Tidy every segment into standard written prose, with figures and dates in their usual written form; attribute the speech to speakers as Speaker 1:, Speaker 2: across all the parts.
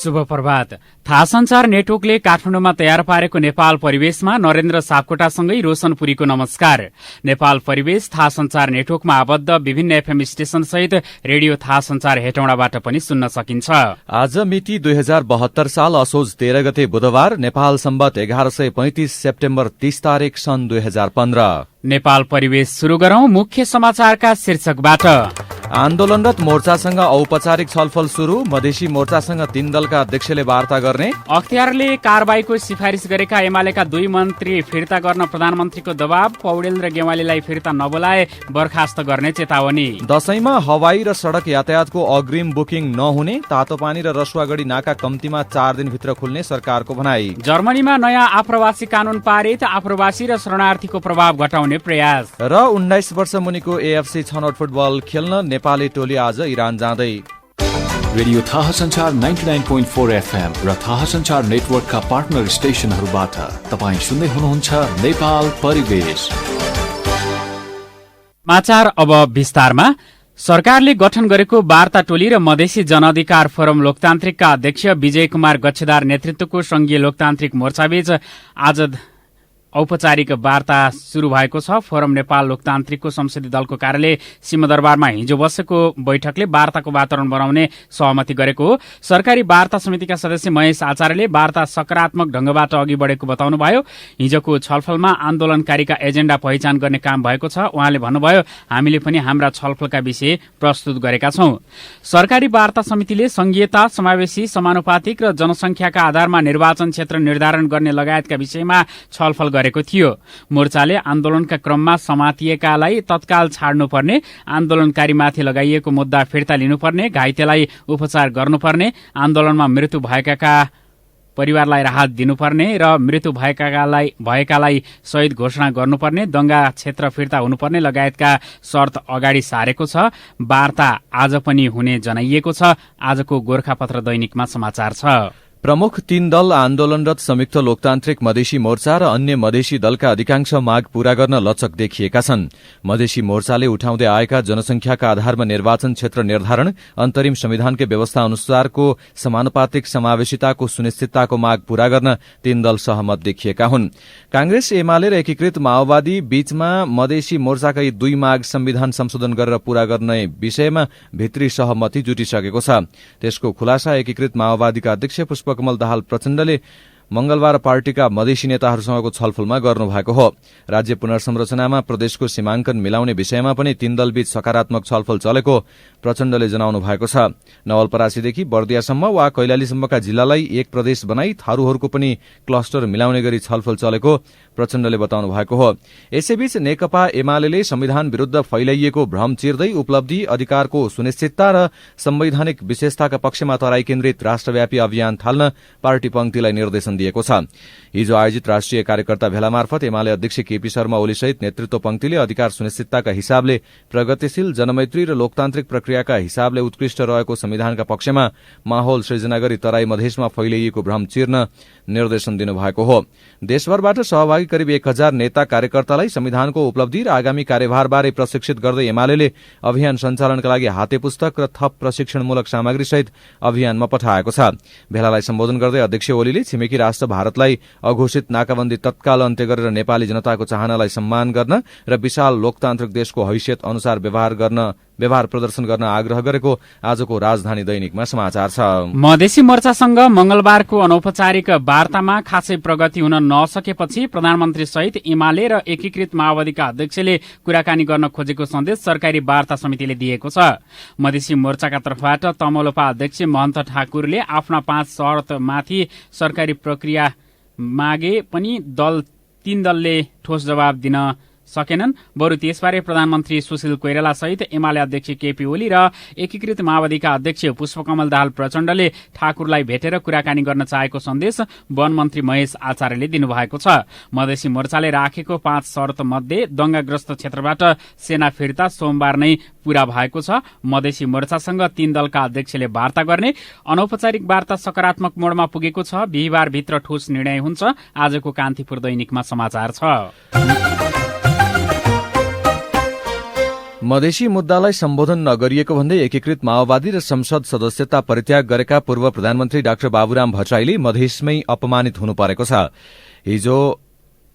Speaker 1: शुभ प्रभात। थाहा संचार नेटवर्कले काठमाडौँमा तयार पारेको नेपाल परिवेशमा नरेन्द्र सापकोटासँगै रोशन पुरीको नमस्कार। नेपाल परिवेश थाहा संचार नेटवर्कमा आबद्ध विभिन्न एफएम स्टेशन सहित रेडियो थाहा संचार हेटौँडाबाट पनि सुन्न सकिन्छ।
Speaker 2: आज मिति 2072 साल असोज 13 गते बुधबार, नेपाल सम्बत 1135 सेप्टेम्बर 30 तारिक सन् 2015।
Speaker 1: नेपाल परिवेश शुरू गरौं मुख्य समाचारका शीर्षकबाट।
Speaker 2: आन्दोलनरत मोर्चासँग औपचारिक छलफल शुरू, मधेसी मोर्चासँग 3 दलका अध्यक्षले वार्ता गर्ने।
Speaker 1: अख्तियारले कारबाहीको सिफारिस गरेका एमालेका 2 मन्त्री फिर्ता गर्न प्रधानमन्त्रीको दबाव, पौडेल र गेवालीलाई फिर्ता नबोलाए बर्खास्त गर्ने चेतावनी।
Speaker 2: दशैंमा हवाई र सड़क यातायातको अग्रिम बुकिङ नहुने, तातोपानी र रसुवागढी नाका कम्तीमा 4 दिनभित्र खुल्ने सरकारको भनाई।
Speaker 1: जर्मनीमा नयाँ आप्रवासी कानून पारित, आप्रवासी र शरणार्थीको प्रभाव घटाउने प्रयास।
Speaker 2: र 19 वर्ष मुनिको एएफसी छनौट फुटबल खेल्न नेपाली टोली आज इरान जाँदै।
Speaker 3: रेडियो थाहा संचार 99.4 एफएम र थाहा संचार नेटवर्कका पार्टनर स्टेशनहरूबाट तपाईं सुन्दै हुनुहुन्छ नेपाल परिवेश। समाचार अब विस्तारमा। सरकारले गठन गरेको वार्ता टोली र मधेसी जनअधिकार फोरम लोकतान्त्रिकका अध्यक्ष विजय कुमार गच्छेदार नेतृत्वको संघीय लोकतान्त्रिक मोर्चाबीच आज औपचारिक वार्ता शुरू भएको छ। फोरम नेपाल लोकतान्त्रिकको संसदीय दलको कार्यालय सिंहदरबारमा हिजो बसेको बैठकले वार्ताको वातावरण बनाउने सहमति गरेको हो। सरकारी वार्ता समितिका सदस्य महेश आचार्यले वार्ता सकारात्मक ढंगबाट अघि बढेको बताउनुभयो। हिजोको छलफलमा आन्दोलनकारीका एजेण्डा पहिचान गर्ने काम भएको छ। उहाँले भन्नुभयो, हामीले पनि हाम्रा छलफलका विषय प्रस्तुत गरेका छौं। सरकारी वार्ता समितिले संघीयता, समावेशी, समानुपातिक र जनसंख्याका आधारमा निर्वाचन क्षेत्र निर्धारण गर्ने लगायतका विषयमा छलफल गरेको थियो। मोर्चाले आन्दोलनका क्रममा समातिएकालाई तत्काल छाड्नुपर्ने, आन्दोलनकारीमाथि लगाइएको मुद्दा फिर्ता लिनुपर्ने, घाइतेलाई उपचार गर्नुपर्ने, आन्दोलनमा मृत्यु भएकाका परिवारलाई राहत दिनुपर्ने र मृत्यु भएकालाई शहीद घोषणा गर्नुपर्ने, दंगा क्षेत्र फिर्ता हुनुपर्ने लगायतका शर्त अगाडि सारेको छ। वार्ता आज पनि हुने जनाइएको छ। आजको गोरखापत्र दैनिकमा समाचार छ।
Speaker 2: प्रमुख 3 दल आन्दोलनरत संयुक्त लोकतान्त्रिक मधेसी मोर्चा र अन्य मधेसी दलका अधिकांश माग पूरा गर्न लचक देखिएका छन्। मधेसी मोर्चाले उठाउँदै आएका जनसंख्याका आधारमा निर्वाचन क्षेत्र निर्धारण, अन्तरिम संविधानकै व्यवस्था अनुसारको समानुपातिक समावेशिताको सुनिश्चितताको माग पूरा गर्न 3 दल सहमत देखिएका हुन्। कांग्रेस, एमाले र एकीकृत माओवादी बीचमा मधेसी मोर्चाका यी 2 माग संविधान संशोधन गरेर पूरा गर्ने विषयमा भित्री सहमति जुटिसकेको छ। त्यसको खुलासा एकीकृत माओवादीका अध्यक्ष पुष्पकमल दाहाल प्रचण्डले मंगलबार पार्टीका मधेसी नेताहरूसँगको छलफलमा गर्नुभएको हो। राज्य पुनर्संरचनामा प्रदेशको सीमाङ्कन मिलाउने विषयमा पनि 3 दलबीच सकारात्मक छलफल चलेको प्रचण्डले जनाउनु भएको छ। नवलपरासीदेखि बर्दियासम्म वा कैलालीसम्मका जिल्लालाई एक प्रदेश बनाई थारूहरूको पनि क्लस्टर मिलाउने गरी छलफल चलेको प्रचण्डले बताउनु भएको हो। यसैबीच नेकपा एमाले संविधान विरूद्ध फैलाइएको भ्रम चिर्दै उपलब्धि, अधिकारको सुनिश्चितता र संवैधानिक विशेषताका पक्षमा तराई केन्द्रित राष्ट्रव्यापी अभियान थाल्न पार्टी पंक्तिलाई निर्देशन दिएको छ। हिजो आयोजित राष्ट्रिय कार्यकर्ता भेला मार्फत एमाले अध्यक्ष केपी शर्मा ओली सहित नेतृत्व पंक्तिले अधिकार सुनिश्चितताका हिसाबले प्रगतिशील, जनमैत्री र लोकतान्त्रिक प्रक्रियाका हिसाबले उत्कृष्ट रहेको संविधानका पक्षमा माहौल सृजना गरी तराई मधेसमा फैलिएको भ्रम चिर्न निर्देशन दिनुभएको हो। देशभरबाट सहभागी करिब 1000 नेता कार्यकर्तालाई संविधानको उपलब्धि र आगामी कार्यभारबारे प्रशिक्षित गर्दै एमाले अभियान सञ्चालनका लागि हाते पुस्तक र थप प्रशिक्षणमूलक सामग्री सहित अभियानमा पठाएको छ। भेलालाई सम्बोधन गर्दै अध्यक्ष ओलीले छिमेकी राष्ट्र भारतलाई अघोषित नाकाबन्दी तत्काल अन्त्य गरेर नेपाली जनताको चाहनालाई सम्मान गर्न र विशाल लोकतान्त्रिक देशको हैसियत अनुसार व्यवहार प्रदर्शन गर्न आग्रह गरेको आजको राजधानी दैनिकमा समाचार छ।
Speaker 1: मधेसी मोर्चासँग मंगलबारको अनौपचारिक वार्तामा खासै प्रगति हुन नसकेपछि प्रधानमन्त्री सहित एमाले र एकीकृत माओवादीका अध्यक्षले कुराकानी गर्न खोजेको सन्देश सरकारी वार्ता समितिले दिएको छ। मधेसी मोर्चाका तर्फबाट तमलोपा अध्यक्ष महन्त ठाकुरले आफ्ना 5 शर्तमाथि सरकारी प्रक्रिया मागे पनि 3 दलले ठोस जवाब दिन सकेनन्। बरु त्यसबारे प्रधानमन्त्री सुशील कोइराला सहित एमाले अध्यक्ष केपी ओली र एकीकृत माओवादीका अध्यक्ष पुष्पकमल दाहाल प्रचण्डले ठाकुरलाई भेटेर कुराकानी गर्न चाहेको सन्देश वन मन्त्री महेश आचार्यले दिनुभएको छ। मधेसी मोर्चाले राखेको 5 शर्त मध्ये दंगाग्रस्त क्षेत्रबाट सेना फिर्ता सोमबार नै पूरा भएको छ। मधेसी मोर्चासँग 3 दलका अध्यक्षले वार्ता गर्ने, अनौपचारिक वार्ता सकारात्मक मोडमा पुगेको छ। बिहिबार भित्र ठोस निर्णय हुन्छ। आजको कान्तिपुर दैनिकमा समाचार छ।
Speaker 2: मधेसी मुद्दालाई सम्बोधन नगरिएको भन्दै एकीकृत माओवादी र संसद सदस्यता परित्याग गरेका पूर्व प्रधानमन्त्री डाक्टर बाबुराम भट्टराईले मधेसमै अपमानित हुनु परेको छ। हिजो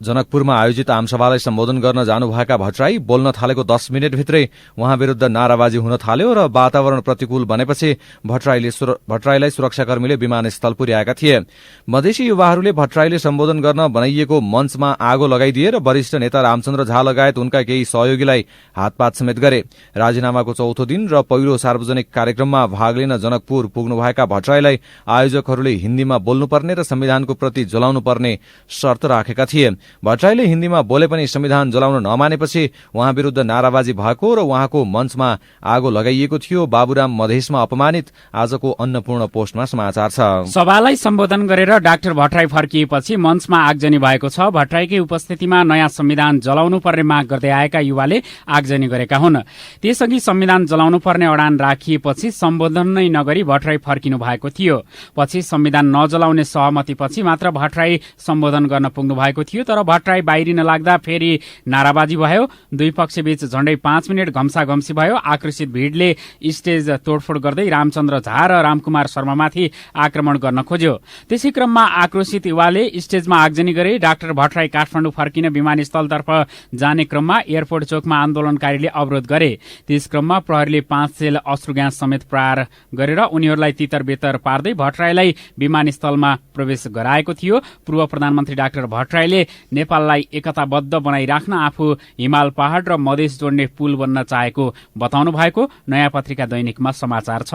Speaker 2: जनकपुरमा आयोजित आमसभालाई सम्बोधन गर्न जानुभएका भट्टराई बोल्न थालेको 10 मिनटभित्रै उहाँ विरूद्ध नाराबाजी हुन थाल्यो र वातावरण प्रतिकूल बनेपछि भट्टराईलाई सुरक्षाकर्मीले विमानस्थल पुर्याएका थिए। मधेसी युवाहरूले भट्टराईले सम्बोधन गर्न बनाइएको मञ्चमा आगो लगाइदिए र वरिष्ठ नेता रामचन्द्र झा लगायत उनका केही सहयोगीलाई हातपात समेत गरे। राजीनामाको चौथो दिन र पहिलो सार्वजनिक कार्यक्रममा भाग लिन जनकपुर पुग्नुभएका भट्टराईलाई आयोजकहरूले हिन्दीमा बोल्नुपर्ने र संविधानको प्रति जलाउनु पर्ने शर्त राखेका थिए। भट्टराईले हिन्दीमा बोले पनि संविधान जलाउन नमानेपछि उहाँ विरूद्ध नाराबाजी भएको र उहाँको मञ्चमा आगो लगाइएको थियो। बाबुराम मधेसमा अपमानित, आजको अन्नपूर्ण पोस्टमा समाचार छ।
Speaker 1: सभालाई सम्बोधन गरेर डाक्टर भट्टराई फर्किएपछि मञ्चमा आगजनी भएको छ। भट्टराईकै उपस्थितिमा नयाँ संविधान जलाउनु पर्ने माग गर्दै आएका युवाले आगजनी गरेका हुन्। त्यसअघि संविधान जलाउनु पर्ने अडान राखिएपछि सम्बोधन नै नगरी भट्टराई फर्किनु भएको थियो। पछि संविधान नजलाउने सहमतिपछि मात्र भट्टराई सम्बोधन गर्न पुग्नु भएको थियो। तर भट्टराई बाहिरिन लाग्दा फेरि नाराबाजी भयो। दुई पक्षबीच झण्डै 5 मिनट घम्साघम्सी भयो। आक्रोशित भीड़ले स्टेज तोडफोड गर्दै रामचन्द्र झा र रामकुमार शर्मामाथि आक्रमण गर्न खोज्यो। त्यसै क्रममा आक्रोशित युवाले स्टेजमा आगजनी गरे। डाक्टर भट्टराई काठमाडौँ फर्किन विमानस्थलतर्फ जाने क्रममा एयरपोर्ट चोकमा आन्दोलनकारीले अवरोध गरे। त्यस क्रममा प्रहरीले 5 सेल अश्रु ग्यास समेत प्रहार गरेर उनीहरूलाई तितर-बेतर पार्दै भट्टराईलाई विमानस्थलमा प्रवेश गराएको थियो। पूर्व प्रधानमन्त्री डाक्टर भट्टराईले नेपाललाई एकताबद्ध बनाइराख्न आफू हिमाल पहाड़ र मधेस जोड्ने पुल बन्न चाहेको बताउनु भएको नयाँ पत्रिका दैनिकमा समाचार छ।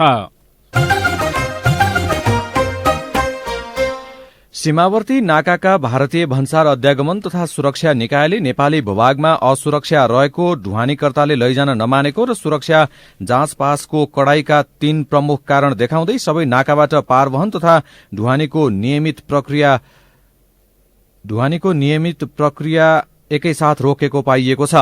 Speaker 2: सीमावर्ती नाकाका भारतीय भन्सार अध्यागमन तथा सुरक्षा निकायले नेपाली भूभागमा असुरक्षा रहेको ढुवानीकर्ताले लैजान नमानेको र सुरक्षा जाँच पासको कडाईका 3 प्रमुख कारण देखाउँदै सबै नाकाबाट पारवहन तथा ढुवानीको नियमित प्रक्रिया एकैसाथ रोकेको पाइएको छ।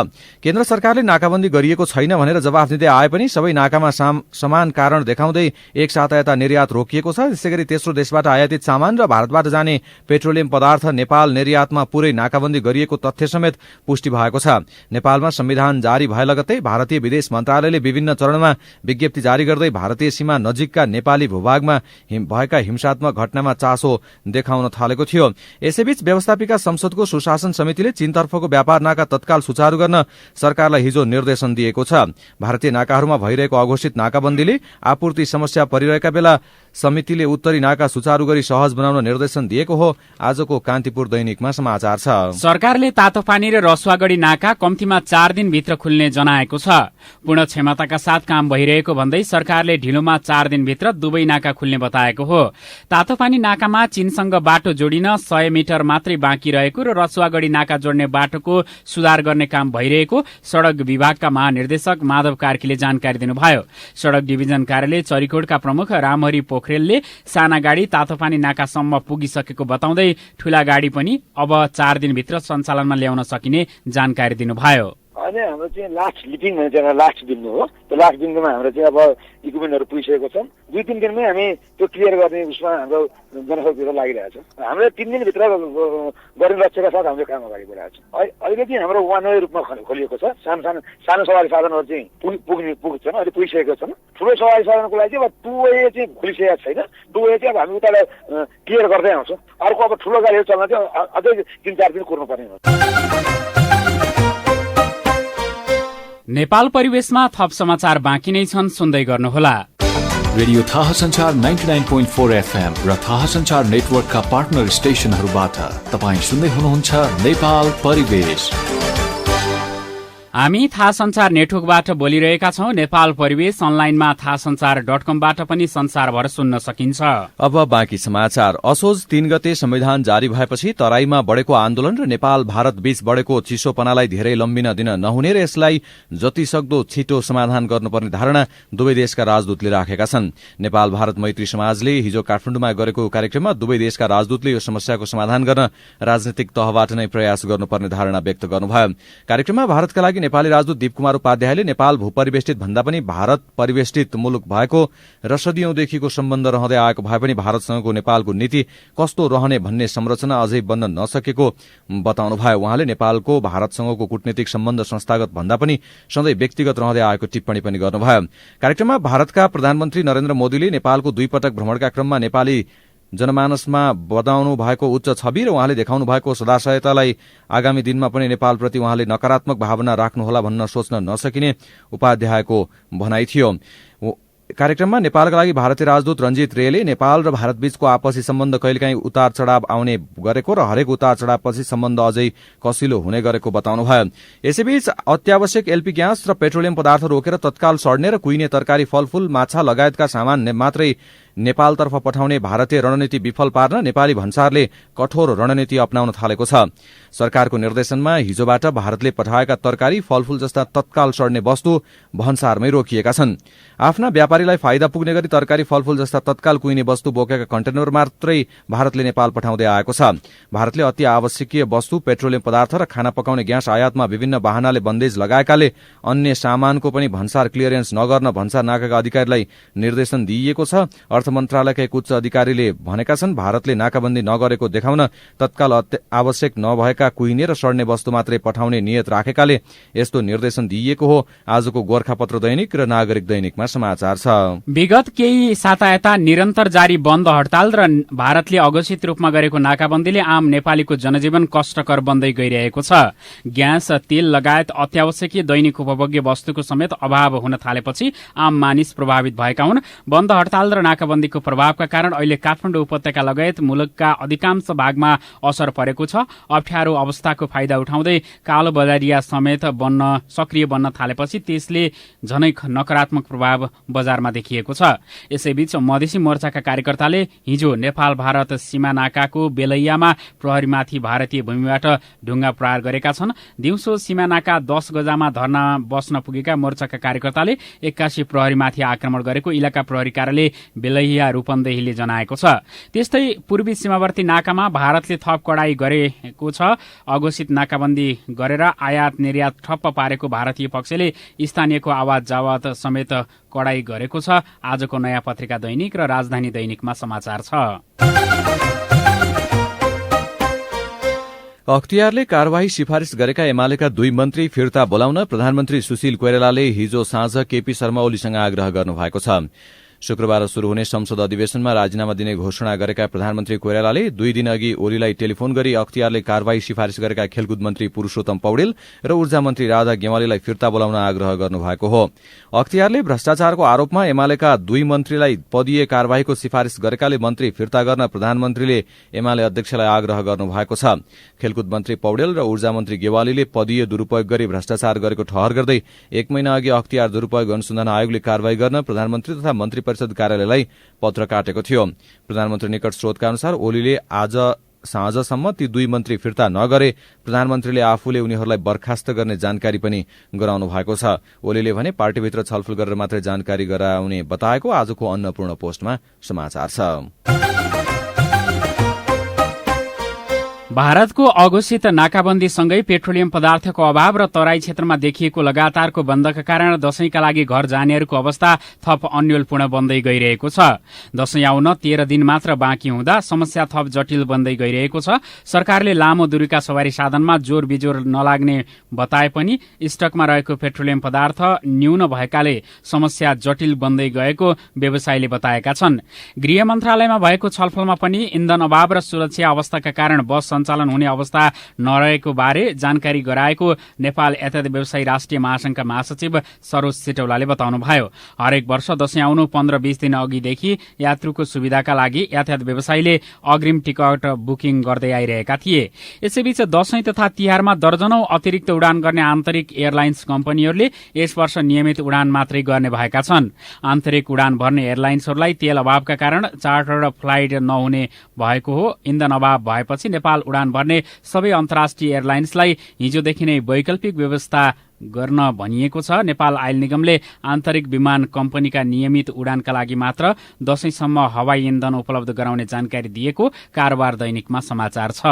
Speaker 2: केन्द्र सरकारले नाकाबन्दी गरिएको छैन भनेर जवाफ दिँदै आए पनि सबै नाकामा समान कारण देखाउँदै एकसाथ आयात निर्यात रोकिएको छ। त्यसैगरी तेस्रो देशबाट आयातित सामान र भारतबाट जाने पेट्रोलियम पदार्थ नेपाल निर्यातमा पूरै नाकाबन्दी गरिएको तथ्य समेत पुष्टि भएको छ। नेपालमा संविधान जारी भए लगत्तै भारतीय विदेश मन्त्रालयले विभिन्न चरणमा विज्ञप्ति जारी गर्दै भारतीय सीमा नजिकका नेपाली भूभागमा भएका हिंसात्मक घटनामा चासो देखाउन थालेको थियो। यसैबीच व्यवस्थापिका संसदको सुशासन समितिले चीनतर्फको व्यापार नाका तत्काल सुचारू गर्न सरकारलाई हिजो निर्देशन दिएको छ। भारतीय नाकाहरूमा भइरहेको अघोषित नाकाबन्दीले आपूर्ति समस्या परिरहेका बेला समितिले उत्तरी नाका सुचारू गरी सहज बनाउन निर्देशन दिएको हो। आजको कान्तिपुर दैनिकमा समाचार छ।
Speaker 1: सरकारले तातोपानी र रसुवागढ़ी नाका कम्तीमा 4 दिनभित्र खुल्ने जनाएको छ। पूर्ण क्षमताका साथ काम भइरहेको भन्दै सरकारले ढिलोमा 4 दिनभित्र दुवै नाका खुल्ने बताएको हो। तातोपानी नाकामा चीनसँग बाटो जोडिन 100 मिटर मात्रै बाँकी रहेको र रसुवागढ़ी नाका जोड्ने बाटोको सुधार गर्ने काम भइरहेको सड़क विभागका महानिर्देशक माधव कार्कीले जानकारी दिनुभयो। सड़क डिभिजन कार्यालय चरीकोटका प्रमुख रामहरि पोखरेलले साना गाड़ी तातोपानी नाकासम्म पुगिसकेको बताउँदै ठूला गाड़ी पनि अब 4 दिनभित्र सञ्चालनमा ल्याउन सकिने जानकारी दिनुभयो।
Speaker 4: अनि हाम्रो चाहिँ लास्ट लिपिङ भन्ने चाहिँ लास्ट दिन हो। त्यो लास्ट दिनमा हाम्रो चाहिँ अब इक्विपमेन्टहरू पुगिसकेको छ। 2-3 दिनमै हामी त्यो क्लियर गर्ने उसमा हाम्रो जनशक्तिहरू लागिरहेछ। हाम्रो 3 दिनभित्र गर्ने लक्ष्यका साथ हाम्रो काम अगाडि बढाएको छ। अहिले चाहिँ हाम्रो वान वे रूपमा खोलिएको छ। सानो सवारी साधनहरू चाहिँ पुग्छन्, अहिले पुगिसकेको छन्। ठुलो सवारी साधनको लागि चाहिँ अब 2 वे चाहिँ खोलिसकेको छैन। 2 वे चाहिँ अब हामी उतालाई क्लियर गर्दै आउँछौँ। अर्को अब ठुलो गाडीहरू चल्न चाहिँ अझै 3-4 दिन कुर्नुपर्ने हो।
Speaker 1: नेपाल परिवेशमा थप समाचार बाँकी नै छन्, सुन्दै गर्नुहोला।
Speaker 5: रेडियो थाहा संचार 99.4 FM र थाहा संचार नेटवर्कका पार्टनर स्टेशनहरूबाट तपाईं सुन्दै हुनुहुन्छ नेपाल परिवेश।
Speaker 1: हामी थाहा संचार नेटवर्कबाट बोलिरहेका छौं। नेपाल परिवेश अनलाइनमा थाहासंचार.com-बाट पनि संसारभर सुन्न सकिन्छ।
Speaker 2: अब बाँकी समाचार। असोज 3 गते संविधान जारी भएपछि तराईमा बढेको आन्दोलन र नेपाल भारत बीच बढेको चिसोपनालाई धेरै लम्बिन दिन नहुने र यसलाई जति सक्दो छिटो समाधान गर्नुपर्ने धारणा दुवै देशका राजदूतले राखेका छन्। नेपाल भारत मैत्री समाजले हिजो काठमाडौँमा गरेको कार्यक्रममा दुवै देशका राजदूतले यो समस्याको समाधान गर्न राजनीतिक तहबाट नै प्रयास गर्नुपर्ने धारणा व्यक्त गर्नुभयो। कार्यक्रममा भारतका लागि नेपाली राजदूत दीपकुमार उपाध्यायले नेपाल भूपरिवेष्टित भन्दा पनि भारत परिवेष्टित मुलुक भएको र सदियौंदेखिको सम्बन्ध रहँदै आएको भए पनि भारतसँगको नेपालको नीति कस्तो रहने भन्ने संरचना अझै बन्न नसकेको बताउनुभयो। उहाँले नेपालको भारतसँगको कूटनीतिक सम्बन्ध संस्थागत भन्दा पनि सधैँ व्यक्तिगत रहँदै आएको टिप्पणी पनि गर्नुभयो। कार्यक्रममा भारतका प्रधानमन्त्री नरेन्द्र मोदीले नेपालको 2 पटक भ्रमणका क्रममा नेपाली जनमानसमा बदाउनु भएको उच्च छवि र उहाँले देखाउनु भएको सदाशयतालाई आगामी दिनमा पनि नेपालप्रति उहाँले नकारात्मक भावना राख्नुहोला भन्न सोच्न नसकिने उपाध्यायको भनाइ थियो। कार्यक्रममा नेपालका लागि भारतीय राजदूत रञ्जित रेले नेपाल र भारतबीचको आपसी सम्बन्ध कहिलेकाहीँ उतार चढ़ाव आउने गरेको र हरेक उतार चढ़ावपछि सम्बन्ध अझै कसिलो हुने गरेको बताउनुभयो। यसैबीच अत्यावश्यक एलपी ग्यास र पेट्रोलियम पदार्थ रोकेर तत्काल सड्ने र कुहिने तरकारी, फलफूल, माछा लगायतका सामान मात्रै नेपालतर्फ पठाउने भारतीय रणनीति विफल पार्न नेपाली भन्सारले कठोर रणनीति अपनाउन थालेको छ। सरकारको निर्देशनमा हिजोबाट भारतले पठाएका तरकारी, फलफूल जस्ता तत्काल सड्ने वस्तु भन्सारमै रोकिएका छन्। आफ्ना व्यापारीलाई फाइदा पुग्ने गरी तरकारी, फलफूल जस्ता तत्काल कुहिने वस्तु बोकेका कन्टेनर मात्रै भारतले नेपाल पठाउँदै आएको छ। भारतले अति आवश्यकीय वस्तु, पेट्रोलियम पदार्थ र खाना पकाउने ग्यास आयातमा विभिन्न बहानाले बन्देज लगाएकाले अन्य सामानको पनि भन्सार क्लियरेन्स नगर्न भन्सार नाकाका अधिकारीलाई निर्देशन दिइएको छ। अर्थ मन्त्रालयका एक उच्च अधिकारीले भनेका छन् भारतले नाकाबन्दी नगरेको देखाउन तत्काल आवश्यक नभएका कुहिने र सड्ने वस्तु मात्रै पठाउने नियत राखेकाले यस्तो निर्देशन दिइएको हो। आजको गोर्खापत्र दैनिक र नागरिक दैनिकमा समाचार छ।
Speaker 1: विगत केही साता निरन्तर जारी बन्द हडताल र भारतले अघोषित रूपमा गरेको नाकाबन्दीले आम नेपालीको जनजीवन कष्टकर बन्दै गइरहेको छ। ग्यास, तेल लगायत अत्यावश्यकीय दैनिक उपभोग्य वस्तुको समेत अभाव हुन थालेपछि आम मानिस प्रभावित भएका हुन्। बन्द हडताल र नाकाबन्दीको प्रभावका कारण अहिले काठमाडौँ उपत्यका लगायत मुलुकका अधिकांश भागमा असर परेको छ। अप्ठ्यारो अवस्थाको फाइदा उठाउँदै कालो बजारिया समेत सक्रिय बन्न थालेपछि त्यसले झनै नकारात्मक प्रभाव बजारमा देखिएको छ। यसैबीच मधेसी मोर्चाका कार्यकर्ताले हिजो नेपाल भारत सीमा नाकाको बेलैयामा प्रहरीमाथि भारतीय भूमिबाट ढुङ्गा प्रहार गरेका छन्। दिउँसो सीमा नाका 10 गजामा धरना बस्न पुगेका मोर्चाका कार्यकर्ताले 81 प्रहरीमाथि आक्रमण गरेको इलाका प्रहरी कार्यालय बेलैया रूपन्देहीले जनाएको छ। त्यस्तै पूर्वी सीमावर्ती नाकामा भारतले थप कडाई गरेको छ। अघोषित नाकाबन्दी गरेर आयात निर्यात ठप्प पारेको भारतीय पक्षले स्थानीयको आवाज जावत समेत कडाई गरेको छ। आजको नयाँ पत्रिका दैनिक र राजधानी दैनिकमा समाचार छ।
Speaker 2: अख्तियारले कार्यवाही सिफारिश गरेका एमालेका 2 मन्त्री फिर्ता बोलाउन प्रधानमन्त्री सुशील कोइरालाले हिजो साँझ केपी शर्मा ओलीसँग आग्रह गर्नुभएको छ। शुक्रबार शुरू हुने संसद अधिवेशनमा राजीनामा दिने घोषणा गरेका प्रधानमन्त्री कोइरालाले 2 दिन अघि ओलीलाई टेलिफोन गरी अख्तियारले कार्यवाही सिफारिश गरेका खेलकुद मन्त्री पुरूषोत्तम पौडेल र ऊर्जा मन्त्री राधा गेवालीलाई फिर्ता बोलाउन आग्रह गर्नुभएको हो। अख्तियारले भ्रष्टाचारको आरोपमा एमालेका 2 मन्त्रीलाई पदीय कार्यवाहीको सिफारिश गरेकाले मन्त्री फिर्ता गर्न प्रधानमन्त्रीले एमाले अध्यक्षलाई आग्रह गर्नुभएको छ। खेलकुद मन्त्री पौडेल र ऊर्जा मन्त्री गेवालीले पदीय दुरूपयोग गरी भ्रष्टाचार गरेको ठहर गर्दै 1 महिना अघि अख्तियार दुरूपयोग अनुसन्धान आयोगले कार्यवाही गर्न प्रधानमन्त्री तथा मन्त्री परिषद कार्यालयलाई पत्र काटेको थियो। प्रधानमन्त्री निकट स्रोतका अनुसार ओलीले आज साँझसम्म ती 2 मन्त्री फिर्ता नगरे प्रधानमन्त्रीले आफूले उनीहरूलाई बर्खास्त गर्ने जानकारी पनि गराउनु भएको छ। ओलीले भने पार्टीभित्र छलफल गरेर मात्रै जानकारी गराउने बताएको आजको अन्नपूर्ण पोस्टमा समाचार छ।
Speaker 1: भारतको अघोषित नाकाबन्दीसँगै पेट्रोलियम पदार्थको अभाव र तराई क्षेत्रमा देखिएको लगातारको बन्दका कारण दशैंका लागि घर जानेहरूको अवस्था थप अन्यलपूर्ण बन्दै गइरहेको छ। दशैं आउन 13 दिन मात्र बाँकी हुँदा समस्या थप जटिल बन्दै गइरहेको छ। सरकारले लामो दूरीका सवारी साधनमा जोर बिजोर नलाग्ने बताए पनि स्टकमा रहेको पेट्रोलियम पदार्थ न्यून भएकाले समस्या जटिल बन्दै गएको व्यवसायीले बताएका छन्। गृह मन्त्रालयमा भएको छलफलमा पनि इन्धन अभाव र सुरक्षा अवस्थाका कारण बस सञ्चालन हुने अवस्था नरहेको बारे जानकारी गराएको नेपाल यातायात व्यवसायी राष्ट्रिय महासंघका महासचिव सरोज सिटौलाले बताउनुभयो। हरेक वर्ष दशैं आउनु 15-20 दिन अघिदेखि यात्रुको सुविधाका लागि यातायात व्यवसायीले अग्रिम टिकट बुकिङ गर्दै आइरहेका थिए। यसैबीच दशैं तथा तिहारमा दर्जनौं अतिरिक्त उडान गर्ने आन्तरिक एयरलाइन्स कम्पनीहरूले यस वर्ष नियमित उडान मात्रै गर्ने भएका छन्। आन्तरिक उडान भर्ने एयरलाइन्सहरूलाई तेल अभावका कारण चार्टर फ्लाइट नहुने भएको हो। इन्धन अभाव भएपछि नेपाल उडान भर्ने सबै अन्तर्राष्ट्रिय एयरलाइन्सलाई हिजोदेखि नै वैकल्पिक व्यवस्था गर्न भनिएको छ। नेपाल आयल निगमले आन्तरिक विमान कम्पनीका नियमित उडानका लागि मात्र दशैंसम्म हवाई इन्धन उपलब्ध गराउने जानकारी दिएको कारोबार दैनिकमा समाचार छ।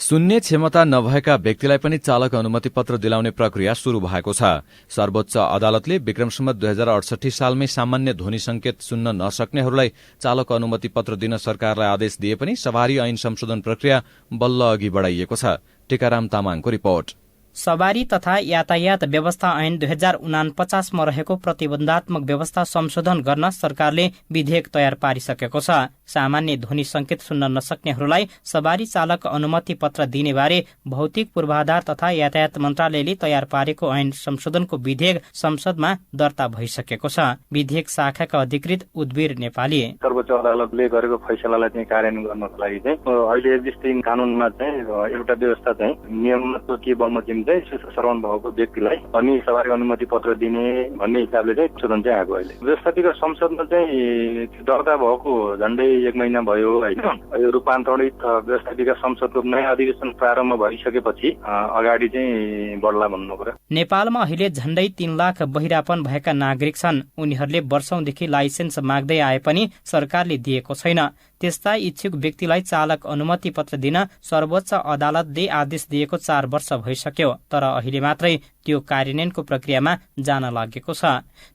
Speaker 2: सुन्ने क्षमता नभएका व्यक्तिलाई पनि चालक अनुमति पत्र दिलाउने प्रक्रिया शुरू भएको छ। सर्वोच्च अदालतले विक्रम सम्वत 2068 सालमै सामान्य ध्वनि संकेत सुन्न नसक्नेहरूलाई चालक अनुमति पत्र दिन सरकारलाई आदेश दिए पनि सवारी ऐन संशोधन प्रक्रिया बल्ल अघि बढ़ाइएको छ। टीकाराम तामाङको रिपोर्ट।
Speaker 6: सवारी तथा यातायात व्यवस्था ऐन 2049 मा रहेको प्रतिबन्धात्मक व्यवस्था संशोधन गर्न सरकारले विधेयक तयार पारिसकेको छ। सामान्य ध्वनि संकेत सुन्न नसक्नेहरूलाई सवारी चालक अनुमति पत्र दिने बारे भौतिक पूर्वाधार तथा यातायात मन्त्रालयले तयार पारेको ऐन संशोधनको विधेयक संसदमा दर्ता भइसकेको छ। विधेयक शाखाका अधिकृत उद्वीर नेपाली
Speaker 7: सर्वोच्च अदालतले गरेको फैसलालाई चाहिँ कार्यान्वयन गर्नको लागि चाहिँ अहिले एक्जिस्टिङ कानूनमा चाहिँ एउटा व्यवस्था चाहिँ नियममा के बमोजिम चाहिँ श्रवण भएको व्यक्तिलाई अनि सवारी अनुमति पत्र दिने भन्ने हिसाबले चाहिँ संशोधन चाहिँ आएको। अहिले व्यवस्थापिका संसदमा चाहिँ दर्ता भएको झण्डै 1 महिना भयो होइन। यो रूपान्तरित व्यवस्थापिका संसदको नयाँ अधिवेशन प्रारम्भ भइसकेपछि अगाडि चाहिँ बढ्ला भन्नु पर्यो।
Speaker 6: नेपालमा अहिले झण्डै 3 लाख बहिरापन भएका नागरिक छन्। उनीहरूले वर्षौंदेखि लाइसेन्स माग्दै आए पनि सरकारले दिएको छैन। त्यस्ता इच्छुक व्यक्तिलाई चालक अनुमति पत्र दिन सर्वोच्च अदालतले आदेश दिएको 4 वर्ष भइसक्यो, तर अहिले मात्रै त्यो कार्यान्वयनको प्रक्रियामा जान लागेको छ।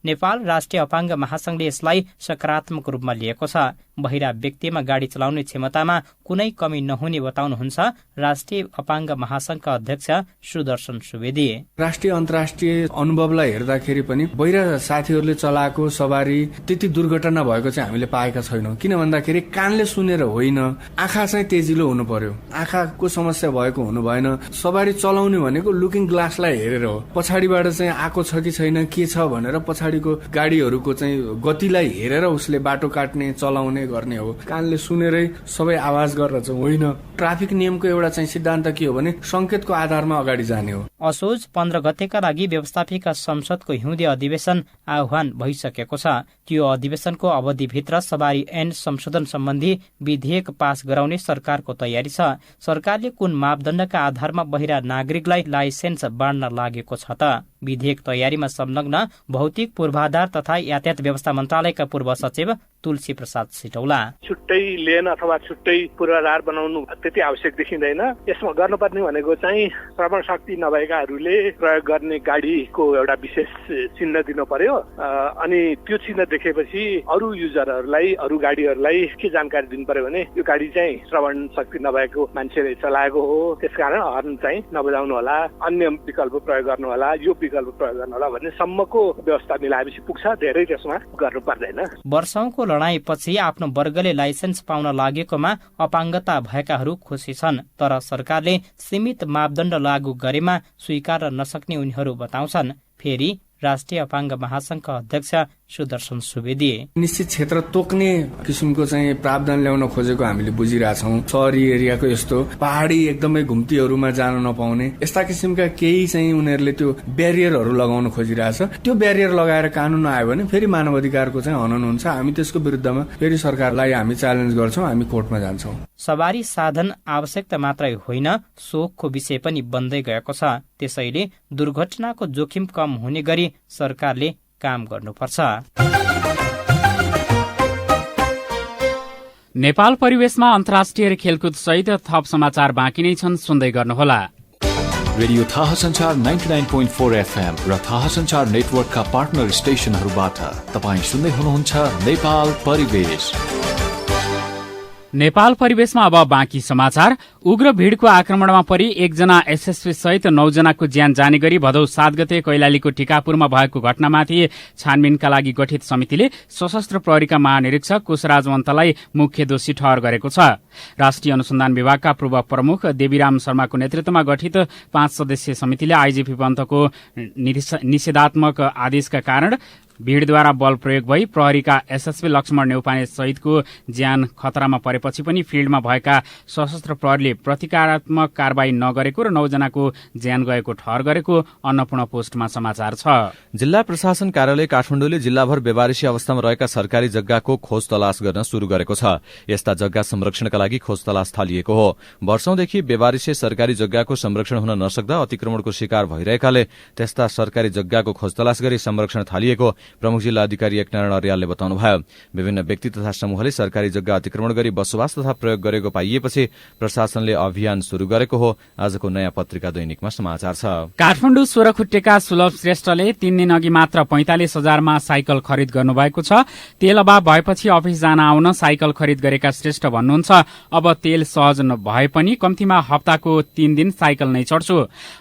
Speaker 6: नेपाल राष्ट्रिय अपाङ्ग महासंघले यसलाई सकारात्मक रूपमा लिएको छ। बहिरा व्यक्तिमा गाडी चलाउने क्षमतामा कुनै कमी नहुने बताउनुहुन्छ राष्ट्रिय अपाङ्ग महासंघका अध्यक्ष सुदर्शन सुवेदी।
Speaker 8: राष्ट्रिय अन्तर्राष्ट्रिय अनुभवलाई हेर्दाखेरि पनि बहिरा साथीहरूले चलाएको सवारी त्यति दुर्घटना भएको चाहिँ हामीले पाएका छैनौं। किन भन्दाखेरि कानले सुनेर होइन, आँखा चाहिँ तेजिलो हुनु पर्यो। आँखाको समस्या भएको हुनु भएन। सवारी चलाउने भनेको लुकिङ ग्लासलाई हेरेर हो। पछाडिबाट चाहिँ आएको छ कि छैन के छ भनेर पछाडिको गाडीहरूको चाहिँ गतिलाई हेरेर उसले बाटो काट्ने चलाउने गर्ने हो। कानले सुनेरै सबै आवाज गरेर चाहिँ होइन। ट्राफिक नियमको एउटा चाहिँ सिद्धान्त के हो भने संकेतको आधारमा अगाडि जाने हो।
Speaker 6: असोज 15 गतेका लागि व्यवस्थापिका संसदको हिउँदे अधिवेशन आह्वान भइसकेको छ। त्यो अधिवेशनको अवधिभित्र सवारी ऐन संशोधन सम्बन्धी विधेयक पास गराउने सरकारको तयारी छ। सरकारले कुन मापदण्डका आधारमा बहिरा नागरिकलाई लाइसेन्स बाँड्न लागेको छ त? विधेयक तयारीमा संलग्न भौतिक पूर्वाधार तथा यातायात व्यवस्था मन्त्रालयका पूर्व सचिव तुलसी प्रसाद सिटौला
Speaker 9: छुट्टै लेन अथवा छुट्टै पूर्वाधार बनाउनु त्यति आवश्यक देखिँदैन। यसमा गर्नुपर्ने भनेको चाहिँ श्रवण शक्ति नभएकाहरूले प्रयोग गर्ने गाडीको एउटा विशेष चिन्ह दिनु पर्यो। अनि त्यो चिन्ह देखेपछि अरू युजरहरूलाई अरू गाडीहरूलाई के जानकारी दिनु पर्यो भने यो गाडी चाहिँ श्रवण शक्ति नभएको मान्छेले चलाएको हो, त्यसकारण हर्न चाहिँ नबजाउनु होला, अन्य विकल्प प्रयोग गर्नु होला, यो विकल्प प्रयोग गर्नु होला भन्ने सम्मको व्यवस्था मिलाएपछि पुग्छ। धेरै त्यसमा गर्नु पर्दैन।
Speaker 6: वर्षौंको लडाईँपछि आफ्नो वर्गले लाइसेन्स पाउन लागेकोमा अपाङ्गता भएकाहरू खुसी छन्, तर सरकारले सीमित मापदण्ड लागू गरेमा स्वीकार नसक्ने उनीहरू बताउँछन्। फेरि राष्ट्रिय अपाङ्ग महासंघका अध्यक्ष सुदर्शन सुवेदी
Speaker 8: निश्चित क्षेत्र तोक्ने किसिमको चाहिँ प्रावधान ल्याउन खोजेको हामीले बुझिरहेछौँ। शहरी एरियाको यस्तो पहाडी एकदमै घुम्तीहरूमा जान नपाउने यस्ता किसिमका केही चाहिँ उनीहरूले त्यो ब्यारियरहरू लगाउन खोजिरहेछ। त्यो ब्यारियर लगाएर कानून आयो भने फेरि मानव अधिकारको चाहिँ हनन हुन्छ। हामी त्यसको विरुद्धमा फेरि सरकारलाई हामी च्यालेन्ज गर्छौँ, हामी कोर्टमा जान्छौँ।
Speaker 6: सवारी साधन आवश्यकता मात्रै होइन, सोखको विषय पनि बन्दै गएको छ। त्यसैले दुर्घटनाको जोखिम कम हुने गरी सरकारले काम गर्नुपर्छ।
Speaker 1: नेपाल परिवेशमा अन्तर्राष्ट्रिय खेलकुद सहित थप समाचार बाँकी नै छन्, सुन्दै गर्नुहोला।
Speaker 5: रेडियो थाहा संचार 99.4 FM र थाहा संचार नेटवर्कका पार्टनर स्टेशनहरूबाट तपाईँ सुन्दै हुनुहुन्छ नेपाल परिवेश।
Speaker 1: नेपाल परिवेशमा अब बाँकी समाचार। उग्र भीड़को आक्रमणमा परि 1 जना एसएसपी सहित 9 जनाको ज्यान जाने गरी भदौ 7 गते कैलालीको टिकापुरमा भएको घटनामाथि छानबिनका लागि गठित समितिले सशस्त्र प्रहरीका महानिरीक्षक कुशराज मन्तलाई मुख्य दोषी ठहर गरेको छ। राष्ट्रिय अनुसन्धान विभागका पूर्व प्रमुख देवीराम शर्माको नेतृत्वमा गठित 5 सदस्यीय समितिले आइजीपी पन्तको निषेधात्मक आदेशका कारण भीड़द्वारा बल प्रयोग भई प्रहरीका एसएसपी लक्ष्मण नेउपाने सहितको ज्यान खतरामा परेपछि पनि फिल्डमा भएका सशस्त्र प्रहरीले प्रतिकारात्मक कारबाही नगरेको र 9 जनाको ज्यान गएको ठहर गरेको अन्नपूर्ण पोस्टमा समाचार छ।
Speaker 2: जिल्ला प्रशासन कार्यालय काठमाडौँले जिल्लाभर बेवारिसी अवस्थामा रहेका सरकारी जग्गाको खोज तलास गर्न शुरू गरेको छ। यस्ता जग्गा संरक्षणका लागि खोज तलास थालिएको हो। वर्षौंदेखि बेवारिसी सरकारी जग्गाको संरक्षण हुन नसक्दा अतिक्रमणको शिकार भइरहेकाले त्यस्ता सरकारी जग्गाको खोज तलास गरी संरक्षण थालिएको प्रमुख जिल्ला अधिकारी एकनारायण अर्यालले बताउनुभयो। विभिन्न व्यक्ति तथा समूहले सरकारी जग्गा अतिक्रमण गरी बसोबास तथा प्रयोग गरेको पाइएपछि प्रशासनले अभियान शुरू गरेको हो। आजको नयाँ पत्रिका दैनिकमा समाचार छ।
Speaker 3: काठमाडौँ 16 खुट्टेका सुलभ श्रेष्ठले 3 दिन अघि मात्र 45,000 मा साइकल खरिद गर्नुभएको छ। तेल अभाव भएपछि अफिस जान आउन साइकल खरिद गरेका श्रेष्ठ भन्नुहुन्छ, अब तेल सहज नभए पनि कम्तीमा हप्ताको 3 दिन साइकल नै चढ्छु।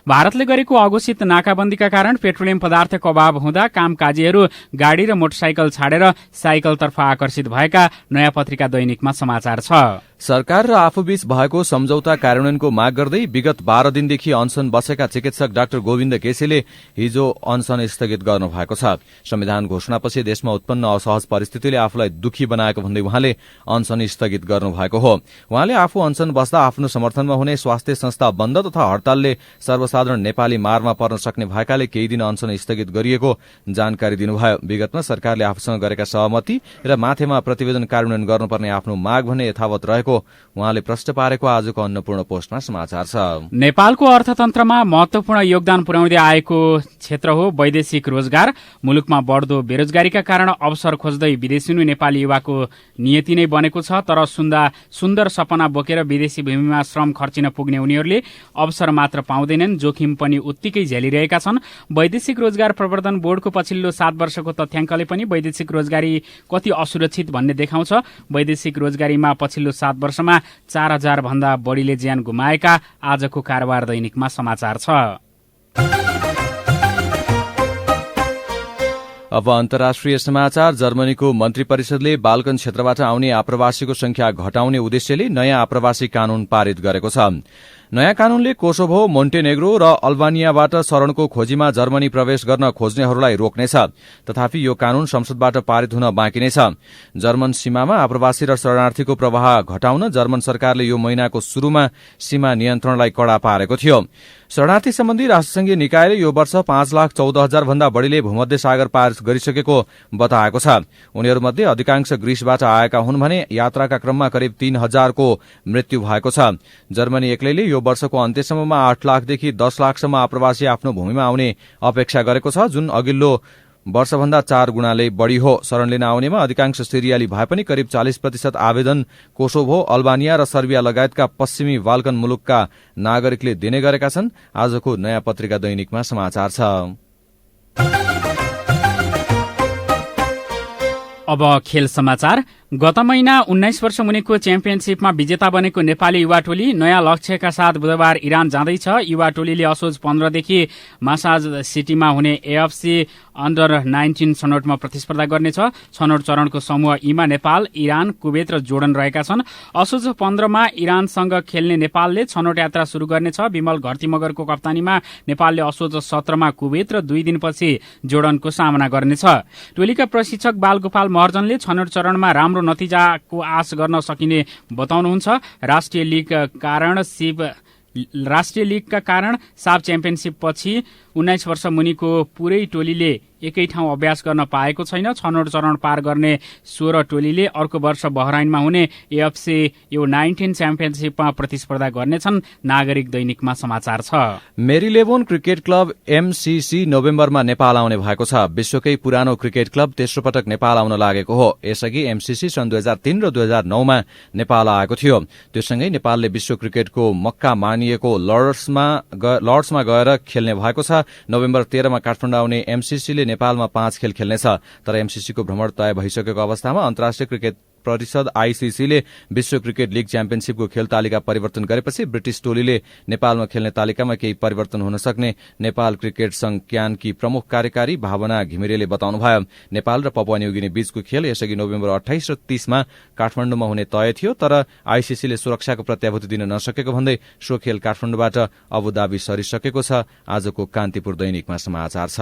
Speaker 3: भारतले गरेको अघोषित नाकाबन्दीका कारण पेट्रोलियम पदार्थको अभाव हुँदा कामकाजीहरू गाड़ी र मोटरसाइकल छाडेर साइकलतर्फ आकर्षित भएका नयाँ पत्रिका दैनिकमा समाचार छ।
Speaker 2: सरकार र आफूबीच भएको सम्झौता कार्यान्वयनको माग गर्दै विगत 12 दिनदेखि अनशन बसेका चिकित्सक डाक्टर गोविन्द केसीले हिजो अनशन स्थगित गर्नु भएको छ। संविधान घोषणापछि देशमा उत्पन्न असहज परिस्थितिले आफूलाई दुखी बनाएको भन्दै उहाँले अनशन स्थगित गर्नु भएको हो। उहाँले आफू अनशन बस्दा आफ्नो समर्थनमा हुने स्वास्थ्य संस्था बन्द तथा हड़तालले सर्वसाधारण नेपाली मारमा पर्न सक्ने भएकाले केही दिन अनशन स्थगित गरिएको जानकारी दिनुभयो। विगतमा सरकारले आफूसँग गरेका सहमति र माथेमा प्रतिवेदन कार्यान्वयन गर्नुपर्ने आफ्नो माग भने यथावत रहेको उहाँले प्रश्न पारेको आजको अन्नपूर्ण पोस्टमा समाचार छ।
Speaker 3: नेपालको अर्थतन्त्रमा महत्वपूर्ण योगदान पुर्याउँदै आएको क्षेत्र हो वैदेशिक रोजगार। मुलुकमा बढ्दो बेरोजगारीका कारण अवसर खोज्दै विदेशिनु नेपाली युवाको नियति नै बनेको छ। तर सुन्दर सपना बोकेर विदेशी भूमिमा श्रम खर्चिन पुग्ने उनीहरूले अवसर मात्र पाउँदैनन्, जोखिम पनि उत्तिकै झेलिरहेका छन्। वैदेशिक रोजगार प्रवर्धन बोर्डको पछिल्लो 7 वर्षको तथ्याङ्कले पनि वैदेशिक रोजगारी कति असुरक्षित भन्ने देखाउँछ। वैदेशिक रोजगारीमा पछिल्लो 7 वर्षमा 4,000 भन्दा बढ़ीले ज्यान गुमाएका आजको कारोबार दैनिकमा समाचार छ।
Speaker 2: अब अन्तर्राष्ट्रिय समाचार। जर्मनीको मन्त्री परिषदले बाल्कन क्षेत्रबाट आउने आप्रवासीको संख्या घटाउने उद्देश्यले नयाँ आप्रवासी कानून पारित गरेको छ। नयाँ कानूनले कोसोभो, मोन्टेनेग्रो र अल्बानियाबाट शरणको खोजीमा जर्मनी प्रवेश गर्न खोज्नेहरूलाई रोक्नेछ। तथापि यो कानून संसदबाट पारित हुन बाँकी नै छ। जर्मन सीमामा आप्रवासी र शरणार्थीको प्रवाह घटाउन जर्मन सरकारले यो महिनाको शुरूमा सीमा नियन्त्रणलाई कड़ा पारेको थियो। शरणार्थी सम्बन्धी राष्ट्रसंघीय निकायले यो वर्ष 5,14,000 भन्दा बढ़ीले भूमध्य सागर पार गरिसकेको बताएको छ। उनीहरूमध्ये अधिकांश ग्रीसबाट आएका हुन् भने यात्राका क्रममा करिब 3,000 को मृत्यु भएको छ। जर्मनी एक्लैले यो वर्षको अन्त्यसम्ममा 8 लाखदेखि 10 लाखसम्म आप्रवासी आफ्नो भूमिमा आउने अपेक्षा गरेको छ, जुन अघिल्लो वर्षभन्दा 4 गुणाले बढ़ी हो। शरण लिन आउनेमा अधिकांश सिरियाली भए पनि करिब 40% आवेदन कोसोभो, अल्बानिया र सर्बिया लगायतका पश्चिमी बाल्कन मुलुकका नागरिकले दिने गरेका छन्। आजको नयाँ पत्रिका दैनिकमा समाचार छ।
Speaker 3: अब खेल समाचार। गत महिना 19 वर्ष मुनिको च्याम्पियनशीपमा विजेता बनेको नेपाली युवा टोली नयाँ लक्ष्यका साथ बुधबार इरान जाँदैछ। युवा टोलीले असोज 15 देखि मासाज सिटीमा हुने एएफसी अन्डर 19 छनौटमा प्रतिस्पर्धा गर्नेछ। छनौट चरणको समूह ईमा नेपाल, इरान, कुवेत र जोर्डन रहेका छन्। असोज 15 मा इरानसँग खेल्ने नेपालले छनौट यात्रा शुरू गर्नेछ। विमल घरती मगरको कप्तानीमा नेपालले असोज 17 मा कुवेत र 2 दिनपछि जोर्डनको सामना गर्नेछ। टोलीका प्रशिक्षक बालगोपाल महर्जनले छनौट चरणमा राम्रो नतिजाको आश गर्न सकिने बताउनुहुन्छ। राष्ट्रिय लीगका कारण साफ च्याम्पियनशीप पछि 19 वर्ष मुनिको पूरै टोलीले एकै ठाउँ अभ्यास गर्न पाएको छैन। छनौट चरण पार गर्ने 16 टोलीले अर्को वर्ष बहराइनमा हुने एएफसी U19 च्याम्पियनशीपमा प्रतिस्पर्धा गर्नेछन्। नागरिक दैनिकमा समाचार छ।
Speaker 2: मेरीलेबोन क्रिकेट क्लब MCC नोभेम्बरमा नेपाल आउने भएको छ। विश्वकै पुरानो क्रिकेट क्लब तेस्रो पटक नेपाल आउन लागेको हो। यसअघि MCC सन् 2003 र 2009 मा नेपाल आएको थियो। त्यससँगै नेपालले विश्व क्रिकेटको मक्का मानिएको लर्ड्समा गएर खेल्ने भएको छ। नोभेम्बर 13 मा काठमाडौँ आउने MCCले नेपालमा 5 खेल खेल्नेछ। तर MCCको भ्रमण तय भइसकेको अवस्थामा अन्तर्राष्ट्रिय क्रिकेट परिषद ICCले विश्व क्रिकेट लीग च्याम्पियनशीपको खेल तालिका परिवर्तन गरेपछि ब्रिटिश टोलीले नेपालमा खेल्ने तालिकामा केही परिवर्तन हुन सक्ने नेपाल क्रिकेट संघ क्यानकी प्रमुख कार्यकारी भावना घिमिरेले बताउनुभयो। नेपाल र पपुवा न्युगिनी बीचको खेल यसअघि नोभेम्बर 28 र 30 मा काठमाडौँमा हुने तय थियो, तर ICCले सुरक्षाको प्रत्याभूति दिन नसकेको भन्दै सो खेल काठमाडौँबाट अबुधाबी सरिसकेको छ। आजको कान्तिपुर दैनिकमा समाचार छ।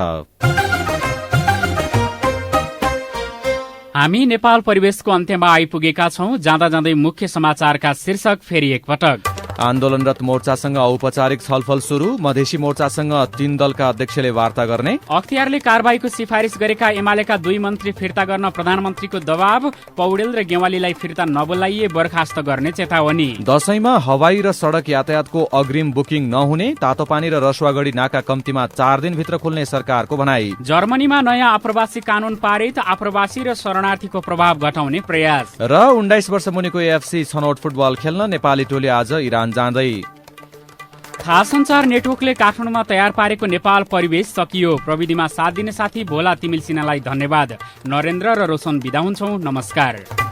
Speaker 3: हामी नेपाल परिवेशको अन्त्यमा आइपुगेका छौं। जाँदा जाँदै मुख्य समाचारका शीर्षक फेरि एकपटक।
Speaker 2: आन्दोलनरत मोर्चासँग औपचारिक छलफल सुरु, मधेसी मोर्चासँग 3 दलका अध्यक्षले वार्ता गर्ने।
Speaker 1: अख्तियारले कारबाहीको सिफारिस गरेका एमालेका 2 मन्त्री फिर्ता गर्न प्रधानमन्त्रीको दबाव, पौडेल र गेवालीलाई फिर्ता नबोलाइए बर्खास्त गर्ने चेतावनी।
Speaker 2: दशैंमा हवाई र सड़क यातायातको अग्रिम बुकिङ नहुने, तातोपानी र रसुवागढी नाका कम्तीमा 4 दिनभित्र खुल्ने सरकारको भनाई।
Speaker 1: जर्मनीमा नयाँ आप्रवासी कानून पारित, आप्रवासी र शरणार्थीको प्रभाव घटाउने प्रयास।
Speaker 2: र 19 वर्ष मुनिको एएफसी छनौट फुटबल खेल्न नेपाली टोली आज इरान जाँदै।
Speaker 1: थाहा सञ्चार नेटवर्कले काठमाडौँमा तयार पारेको नेपाल परिवेश सकियो। प्रविधिमा साथ दिने साथी भोला तिमिल सिन्हालाई धन्यवाद। नरेन्द्र र रोशन बिदा हुन्छौं। नमस्कार।